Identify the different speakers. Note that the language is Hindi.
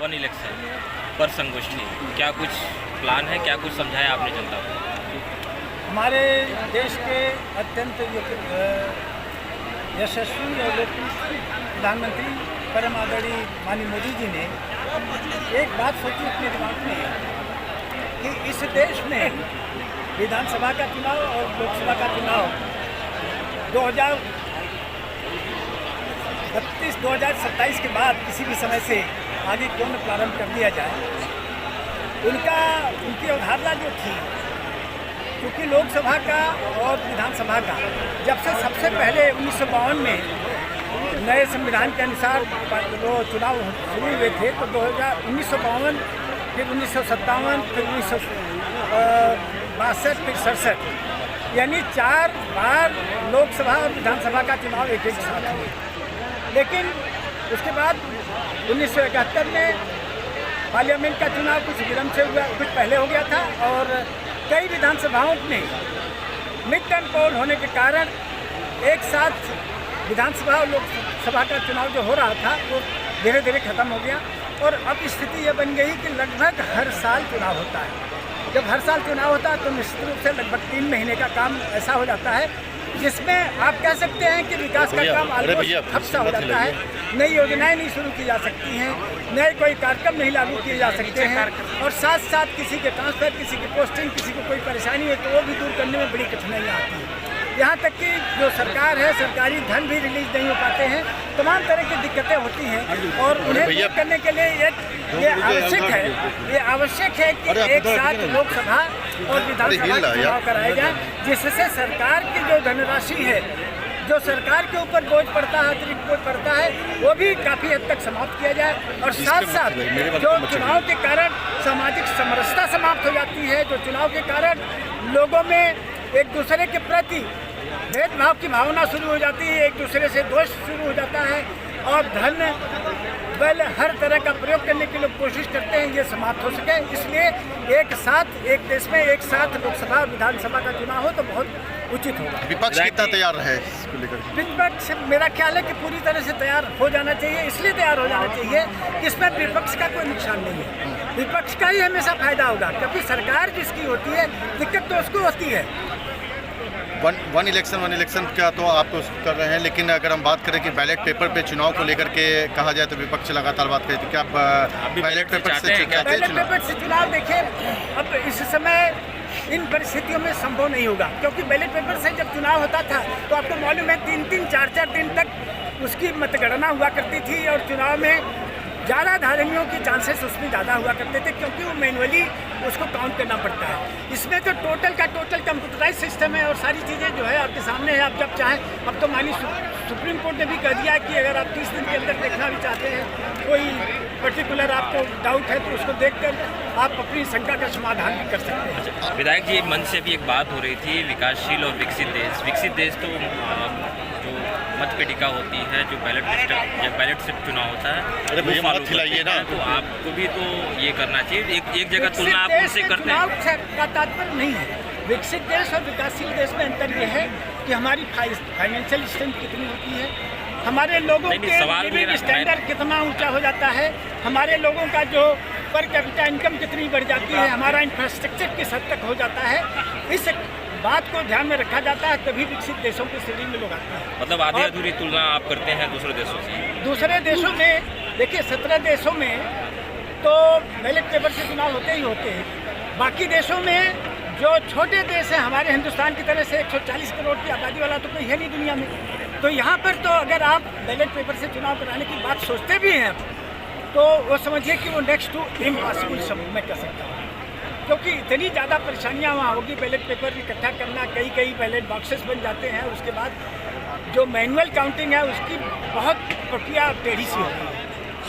Speaker 1: वन इलेक्शन पर संगोष्ठी, क्या कुछ प्लान है, क्या कुछ समझाया आपने जनता को?
Speaker 2: हमारे देश के अत्यंत यशस्वी और लोकप्रिय प्रधानमंत्री परम आदरणीय माननीय मोदी जी ने एक बात सोची अपने दिमाग में कि इस देश में विधानसभा का चुनाव और लोकसभा का चुनाव 2027 के बाद किसी भी समय से आगे क्यों न प्रारंभ कर दिया जाए। उनकी अवधारणा जो थी, क्योंकि लोकसभा का और विधानसभा का जब से सबसे पहले 1952 में नए संविधान के अनुसार वो चुनाव शुरू हुए थे, तो 1952 फिर 1957 फिर 1962 फिर 67, यानी 4 बार लोकसभा और विधानसभा का चुनाव एक साथ हुए। लेकिन उसके बाद 1971 में पार्लियामेंट का चुनाव कुछ विलम्ब से हुआ, कुछ पहले हो गया था, और कई विधानसभाओं में मिड टर्म पोल होने के कारण एक साथ विधानसभा और लोकसभा का चुनाव जो हो रहा था वो धीरे धीरे खत्म हो गया। और अब स्थिति ये बन गई कि लगभग हर साल चुनाव होता है। जब हर साल चुनाव होता है तो निश्चित रूप से लगभग 3 महीने का काम ऐसा हो जाता है जिसमें आप कह सकते हैं कि विकास का काम खपसा हो जाता है। नई योजनाएं नहीं शुरू की जा सकती हैं, नए कोई कार्यक्रम नहीं लागू किए जा सकते हैं, और साथ साथ किसी के ट्रांसफर, किसी की पोस्टिंग, किसी को कोई परेशानी है तो वो भी दूर करने में बड़ी कठिनाइयाँ आती हैं। यहाँ तक कि जो सरकार है, सरकारी धन भी रिलीज नहीं हो पाते हैं, तमाम तरह की दिक्कतें होती हैं, और उन्हें दूर करने के लिए ये आवश्यक है कि एक साथ लोकसभा और विधानसभा के चुनाव कराए जाए, जिससे सरकार की जो धनराशि है, जो सरकार के ऊपर बोझ पड़ता है, अतिरिक्त बोझ पड़ता है, वो भी काफ़ी हद तक समाप्त किया जाए। और साथ साथ जो चुनाव के कारण सामाजिक समरसता समाप्त हो जाती है, जो चुनाव के कारण लोगों में एक दूसरे के प्रति भेदभाव की भावना शुरू हो जाती है, एक दूसरे से द्वेष शुरू हो जाता है, और धन बल हर तरह का प्रयोग करने की लोग कोशिश करते हैं, ये समाप्त हो सके। इसलिए एक साथ एक देश में एक साथ लोकसभा और विधानसभा का चुनाव हो तो बहुत उचित होगा।
Speaker 3: विपक्ष कितना तैयार है इसको लेकर?
Speaker 2: विपक्ष मेरा ख्याल है कि पूरी तरह से तैयार हो जाना चाहिए। इसलिए तैयार हो जाना चाहिए कि इसमें विपक्ष का कोई नुकसान नहीं है, विपक्ष का ही हमेशा फायदा होगा, क्योंकि सरकार जिसकी होती है दिक्कत तो उसको होती है।
Speaker 3: वन इलेक्शन का तो आप कर रहे हैं, लेकिन अगर हम बात करें कि बैलेट पेपर पे चुनाव को लेकर के कहा जाए तो विपक्ष लगातार बात करे, तो क्या आप बैलेट पेपर से
Speaker 2: चुनाव देखिए, अब इस समय इन परिस्थितियों में संभव नहीं होगा, क्योंकि बैलेट पेपर से जब चुनाव होता था तो आपको मालूम है 3-3, 4-4 दिन तक उसकी मतगणना हुआ करती थी, और चुनाव में ज़्यादा धारमियों की चांसेस उसमें ज़्यादा हुआ करते थे, क्योंकि वो मैनुअली उसको काउंट करना पड़ता है। इसमें तो टोटल का टोटल कंप्यूटराइज सिस्टम है, और सारी चीज़ें जो है आपके सामने है, आप जब चाहें। अब तो मानी सुप्रीम कोर्ट ने भी कह दिया कि अगर आप 30 दिन के अंदर देखना भी चाहते हैं, कोई पर्टिकुलर आपको डाउट है, तो उसको देखकर आप अपनी शंका का समाधान भी कर सकते हैं।
Speaker 1: विधायक जी, मंच से भी एक बात हो रही थी, विकासशील और विकसित देश तो जो मत पेटिका होती है, जो बैलेट से चुनाव होता है, ना, तो आपको भी तो ये करना चाहिए। एक जगह तुलना आप उनसे करते हैं।
Speaker 2: का तात्पर्य नहीं है। विकसित देश और विकासशील देश में अंतर ये है कि हमारी फाइनेंशियल स्ट्रेंथ कितनी होती है, हमारे लोगों के स्टैंडर्ड कितना ऊंचा हो जाता है, हमारे लोगों का जो पर कैपिटा इनकम कितनी बढ़ जाती है, हमारा इंफ्रास्ट्रक्चर किस हद तक हो जाता है। इस बात को ध्यान में रखा जाता है, तभी विकसित देशों की श्रेणी में लोग आते हैं।
Speaker 1: मतलब आधी अधूरी तुलना आप करते हैं दूसरे देशों से?
Speaker 2: दूसरे देशों में देखिए, 17 देशों में तो बैलेट पेपर से चुनाव होते ही होते हैं। बाकी देशों में जो छोटे देश हैं, हमारे हिंदुस्तान की तरह से 140 करोड़ की आबादी वाला तो कोई है नहीं दुनिया में, तो यहाँ पर तो अगर आप बैलेट पेपर से चुनाव कराने की बात सोचते भी हैं तो वो समझिए कि वो नेक्स्ट टू इम्पॉसिबल सब मैं कह सकता हूँ, क्योंकि इतनी ज़्यादा परेशानियाँ वहाँ होगी। बैलेट पेपर इकट्ठा करना, कई बैलेट बॉक्सेस बन जाते हैं, उसके बाद जो मैनुअल काउंटिंग है उसकी बहुत प्रक्रिया टेढ़ी सी होती है।